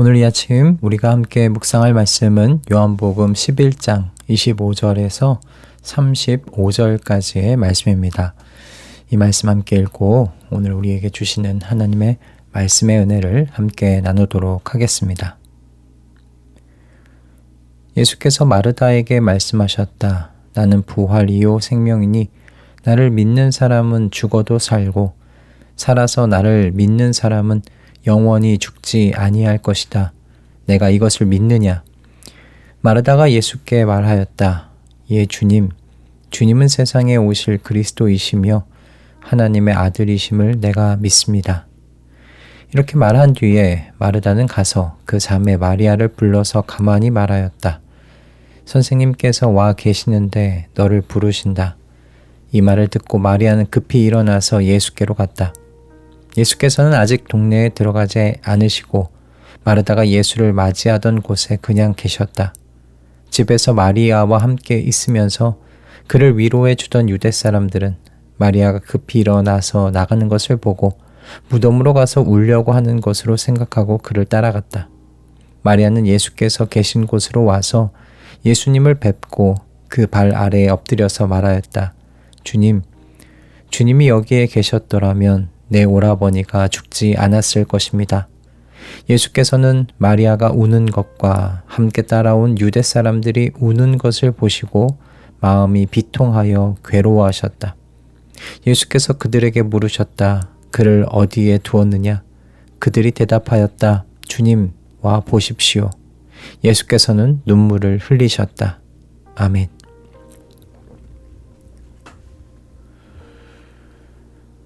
오늘 이 아침 우리가 함께 묵상할 말씀은 요한복음 11장 25절에서 35절까지의 말씀입니다. 이 말씀 함께 읽고 오늘 우리에게 주시는 하나님의 말씀의 은혜를 함께 나누도록 하겠습니다. 예수께서 마르다에게 말씀하셨다. 나는 부활이요 생명이니 나를 믿는 사람은 죽어도 살고 살아서 나를 믿는 사람은 영원히 죽지 아니할 것이다. 내가 이것을 믿느냐? 마르다가 예수께 말하였다. 예, 주님은 세상에 오실 그리스도이시며 하나님의 아들이심을 내가 믿습니다. 이렇게 말한 뒤에 마르다는 가서 그 자매 마리아를 불러서 가만히 말하였다. 선생님께서 와 계시는데 너를 부르신다. 이 말을 듣고 마리아는 급히 일어나서 예수께로 갔다. 예수께서는 아직 동네에 들어가지 않으시고 마르다가 예수를 맞이하던 곳에 그냥 계셨다. 집에서 마리아와 함께 있으면서 그를 위로해 주던 유대 사람들은 마리아가 급히 일어나서 나가는 것을 보고 무덤으로 가서 울려고 하는 것으로 생각하고 그를 따라갔다. 마리아는 예수께서 계신 곳으로 와서 예수님을 뵙고 그 발 아래에 엎드려서 말하였다. 주님이 여기에 계셨더라면 내 오라버니가 죽지 않았을 것입니다. 예수께서는 마리아가 우는 것과 함께 따라온 유대 사람들이 우는 것을 보시고 마음이 비통하여 괴로워하셨다. 예수께서 그들에게 물으셨다. 그를 어디에 두었느냐? 그들이 대답하였다. 주님, 와 보십시오. 예수께서는 눈물을 흘리셨다. 아멘.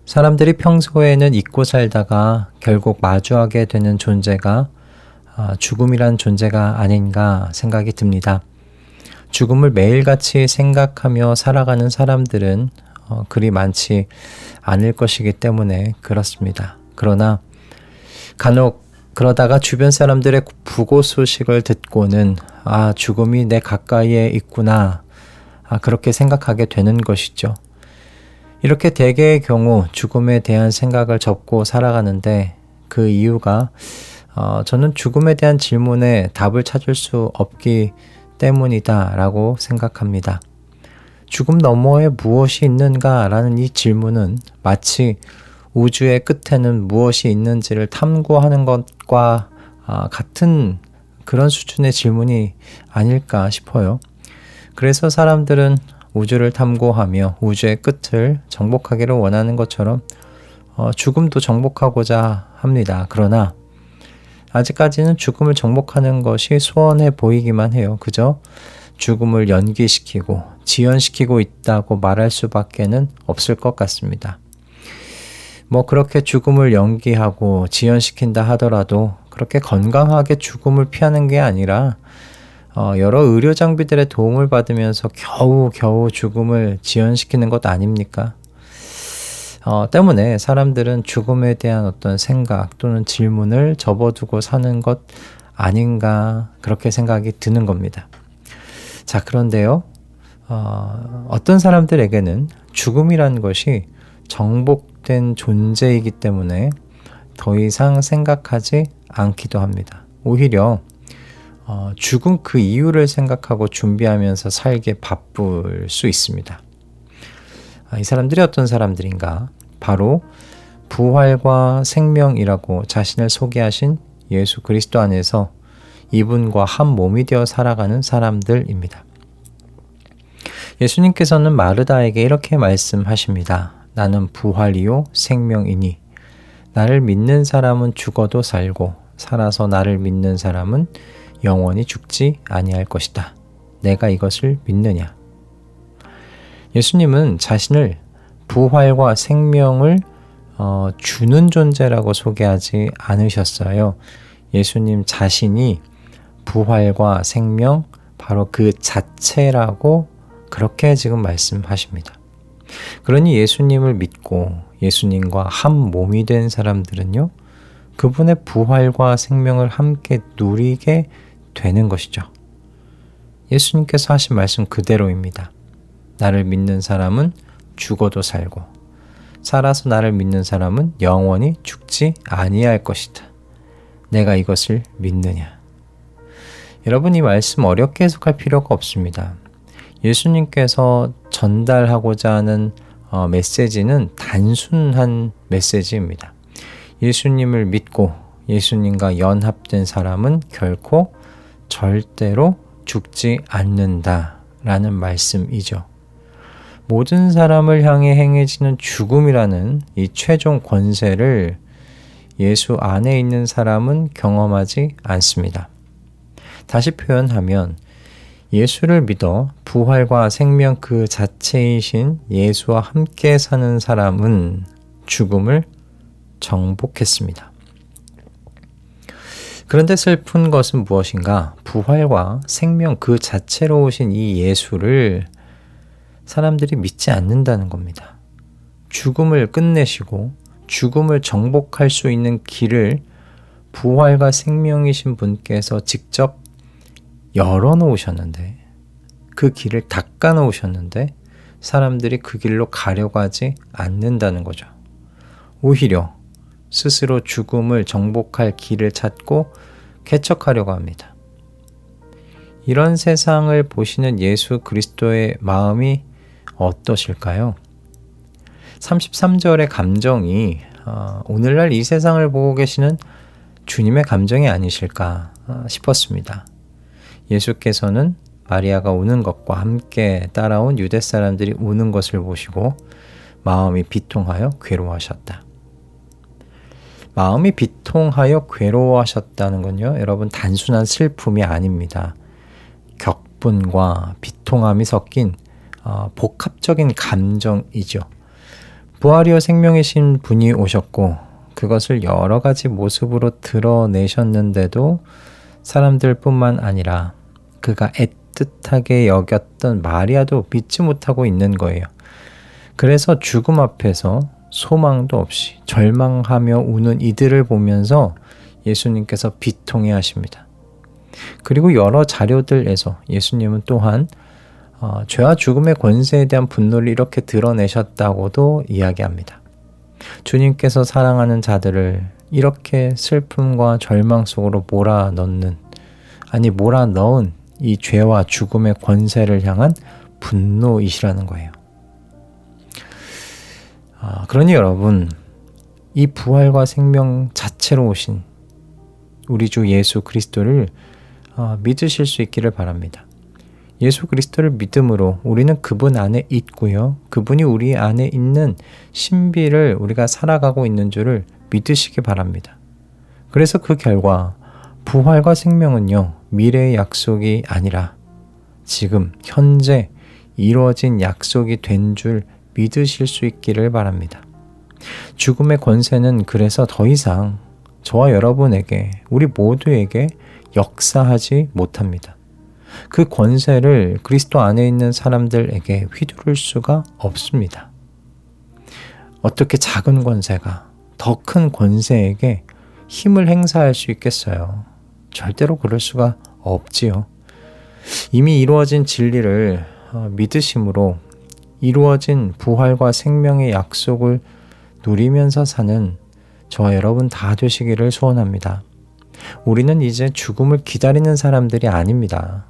사람들이 평소에는 잊고 살다가 결국 마주하게 되는 존재가 죽음이란 존재가 아닌가 생각이 듭니다. 죽음을 매일같이 생각하며 살아가는 사람들은 그리 많지 않을 것이기 때문에 그렇습니다. 그러나 간혹 그러다가 주변 사람들의 부고 소식을 듣고는 죽음이 내 가까이에 있구나 그렇게 생각하게 되는 것이죠. 이렇게 대개의 경우 죽음에 대한 생각을 접고 살아가는데 그 이유가 저는 죽음에 대한 질문에 답을 찾을 수 없기 때문이다 라고 생각합니다. 죽음 너머에 무엇이 있는가 라는 이 질문은 마치 우주의 끝에는 무엇이 있는지를 탐구하는 것과 같은 그런 수준의 질문이 아닐까 싶어요. 그래서 사람들은 우주를 탐구하며 우주의 끝을 정복하기를 원하는 것처럼 죽음도 정복하고자 합니다. 그러나 아직까지는 죽음을 정복하는 것이 소원해 보이기만 해요. 그저 죽음을 연기시키고 지연시키고 있다고 말할 수밖에는 없을 것 같습니다. 그렇게 죽음을 연기하고 지연시킨다 하더라도 그렇게 건강하게 죽음을 피하는 게 아니라 여러 의료 장비들의 도움을 받으면서 겨우 죽음을 지연시키는 것 아닙니까? 때문에 사람들은 죽음에 대한 어떤 생각 또는 질문을 접어두고 사는 것 아닌가 그렇게 생각이 드는 겁니다. 자, 그런데요. 어떤 사람들에게는 죽음이란 것이 정복된 존재이기 때문에 더 이상 생각하지 않기도 합니다. 오히려 죽음 그 이유를 생각하고 준비하면서 살게 바쁠 수 있습니다. 이 사람들이 어떤 사람들인가? 바로 부활과 생명이라고 자신을 소개하신 예수 그리스도 안에서 이분과 한 몸이 되어 살아가는 사람들입니다. 예수님께서는 마르다에게 이렇게 말씀하십니다. 나는 부활이요 생명이니 나를 믿는 사람은 죽어도 살고 살아서 나를 믿는 사람은 영원히 죽지 아니할 것이다. 내가 이것을 믿느냐? 예수님은 자신을 부활과 생명을 주는 존재라고 소개하지 않으셨어요. 예수님 자신이 부활과 생명, 바로 그 자체라고 그렇게 지금 말씀하십니다. 그러니 예수님을 믿고 예수님과 한 몸이 된 사람들은요, 그분의 부활과 생명을 함께 누리게 되는 것이죠. 예수님께서 하신 말씀 그대로입니다. 나를 믿는 사람은 죽어도 살고 살아서 나를 믿는 사람은 영원히 죽지 아니할 것이다. 내가 이것을 믿느냐? 여러분, 이 말씀 어렵게 해석할 필요가 없습니다. 예수님께서 전달하고자 하는 메시지는 단순한 메시지입니다. 예수님을 믿고 예수님과 연합된 사람은 결코 절대로 죽지 않는다라는 말씀이죠. 모든 사람을 향해 행해지는 죽음이라는 이 최종 권세를 예수 안에 있는 사람은 경험하지 않습니다. 다시 표현하면 예수를 믿어 부활과 생명 그 자체이신 예수와 함께 사는 사람은 죽음을 정복했습니다. 그런데 슬픈 것은 무엇인가? 부활과 생명 그 자체로 오신 이 예수를 사람들이 믿지 않는다는 겁니다. 죽음을 끝내시고 죽음을 정복할 수 있는 길을 부활과 생명이신 분께서 직접 열어놓으셨는데, 그 길을 닦아놓으셨는데 사람들이 그 길로 가려고 하지 않는다는 거죠. 오히려 스스로 죽음을 정복할 길을 찾고 개척하려고 합니다. 이런 세상을 보시는 예수 그리스도의 마음이 어떠실까요? 33절의 감정이 오늘날 이 세상을 보고 계시는 주님의 감정이 아니실까 싶었습니다. 예수께서는 마리아가 우는 것과 함께 따라온 유대 사람들이 우는 것을 보시고 마음이 비통하여 괴로워하셨다. 마음이 비통하여 괴로워하셨다는 건요, 여러분, 단순한 슬픔이 아닙니다. 격분과 비통함이 섞인 복합적인 감정이죠. 부활이요 생명이신 분이 오셨고 그것을 여러 가지 모습으로 드러내셨는데도 사람들뿐만 아니라 그가 애틋하게 여겼던 마리아도 믿지 못하고 있는 거예요. 그래서 죽음 앞에서 소망도 없이 절망하며 우는 이들을 보면서 예수님께서 비통해 하십니다. 그리고 여러 자료들에서 예수님은 또한 죄와 죽음의 권세에 대한 분노를 이렇게 드러내셨다고도 이야기합니다. 주님께서 사랑하는 자들을 이렇게 슬픔과 절망 속으로 몰아넣은 이 죄와 죽음의 권세를 향한 분노이시라는 거예요. 그러니 여러분, 이 부활과 생명 자체로 오신 우리 주 예수 그리스도를 믿으실 수 있기를 바랍니다. 예수 그리스도를 믿음으로 우리는 그분 안에 있고요. 그분이 우리 안에 있는 신비를 우리가 살아가고 있는 줄을 믿으시기 바랍니다. 그래서 그 결과 부활과 생명은요, 미래의 약속이 아니라 지금 현재 이루어진 약속이 된 줄 믿으실 수 있기를 바랍니다. 죽음의 권세는 그래서 더 이상 저와 여러분에게, 우리 모두에게 역사하지 못합니다. 그 권세를 그리스도 안에 있는 사람들에게 휘두를 수가 없습니다. 어떻게 작은 권세가 더 큰 권세에게 힘을 행사할 수 있겠어요? 절대로 그럴 수가 없지요. 이미 이루어진 진리를 믿으심으로 이루어진 부활과 생명의 약속을 누리면서 사는 저와 여러분 다 되시기를 소원합니다. 우리는 이제 죽음을 기다리는 사람들이 아닙니다.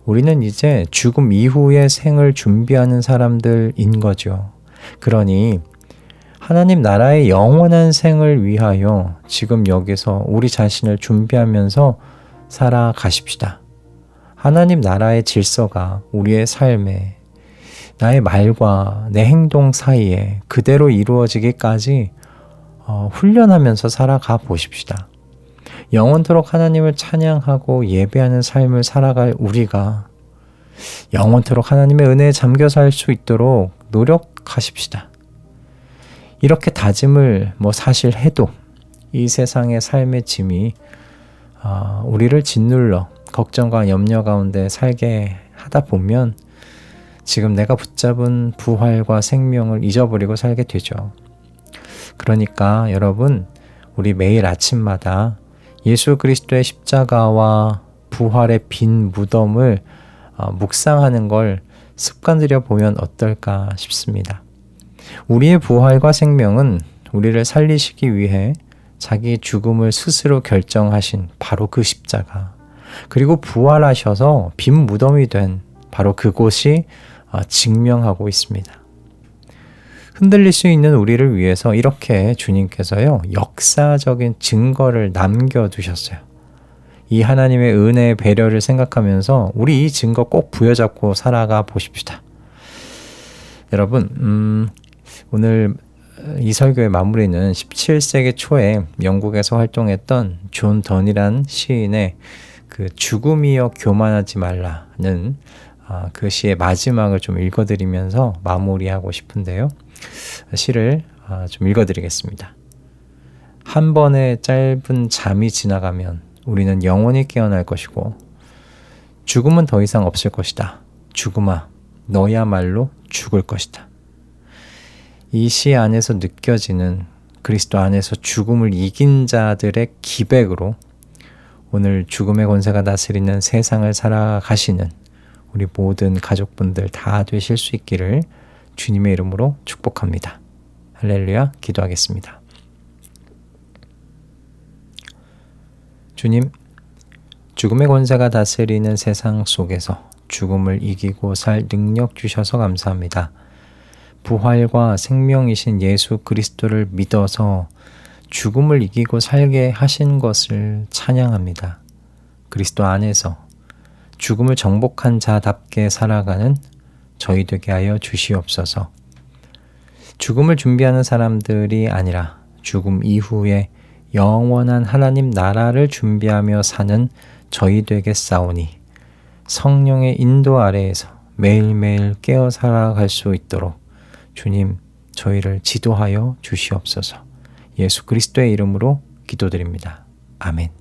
우리는 이제 죽음 이후의 생을 준비하는 사람들인 거죠. 그러니 하나님 나라의 영원한 생을 위하여 지금 여기서 우리 자신을 준비하면서 살아가십시다. 하나님 나라의 질서가 우리의 삶에, 나의 말과 내 행동 사이에 그대로 이루어지기까지 훈련하면서 살아가 보십시다. 영원토록 하나님을 찬양하고 예배하는 삶을 살아갈 우리가 영원토록 하나님의 은혜에 잠겨 살 수 있도록 노력하십시다. 이렇게 다짐을 사실 해도 이 세상의 삶의 짐이 우리를 짓눌러 걱정과 염려 가운데 살게 하다 보면 지금 내가 붙잡은 부활과 생명을 잊어버리고 살게 되죠. 그러니까 여러분, 우리 매일 아침마다 예수 그리스도의 십자가와 부활의 빈 무덤을 묵상하는 걸 습관들여 보면 어떨까 싶습니다. 우리의 부활과 생명은 우리를 살리시기 위해 자기 죽음을 스스로 결정하신 바로 그 십자가, 그리고 부활하셔서 빈 무덤이 된 바로 그곳이 증명하고 있습니다. 흔들릴 수 있는 우리를 위해서 이렇게 주님께서요, 역사적인 증거를 남겨두셨어요. 이 하나님의 은혜의 배려를 생각하면서 우리 이 증거 꼭 부여잡고 살아가 보십시다. 여러분, 오늘 이 설교의 마무리는 17세기 초에 영국에서 활동했던 존 던이란 시인의 그 죽음이여 교만하지 말라는 그 시의 마지막을 좀 읽어드리면서 마무리하고 싶은데요. 시를 좀 읽어드리겠습니다. 한 번의 짧은 잠이 지나가면 우리는 영원히 깨어날 것이고 죽음은 더 이상 없을 것이다. 죽음아, 너야말로 죽을 것이다. 이 시 안에서 느껴지는 그리스도 안에서 죽음을 이긴 자들의 기백으로 오늘 죽음의 권세가 다스리는 세상을 살아가시는 우리 모든 가족분들 다 되실 수 있기를 주님의 이름으로 축복합니다. 할렐루야. 기도하겠습니다. 주님, 죽음의 권세가 다스리는 세상 속에서 죽음을 이기고 살 능력 주셔서 감사합니다. 부활과 생명이신 예수 그리스도를 믿어서 죽음을 이기고 살게 하신 것을 찬양합니다. 그리스도 안에서 죽음을 정복한 자답게 살아가는 저희 되게 하여 주시옵소서. 죽음을 준비하는 사람들이 아니라 죽음 이후에 영원한 하나님 나라를 준비하며 사는 저희 되겠사오니 성령의 인도 아래에서 매일매일 깨어 살아갈 수 있도록 주님, 저희를 지도하여 주시옵소서. 예수 그리스도의 이름으로 기도드립니다. 아멘.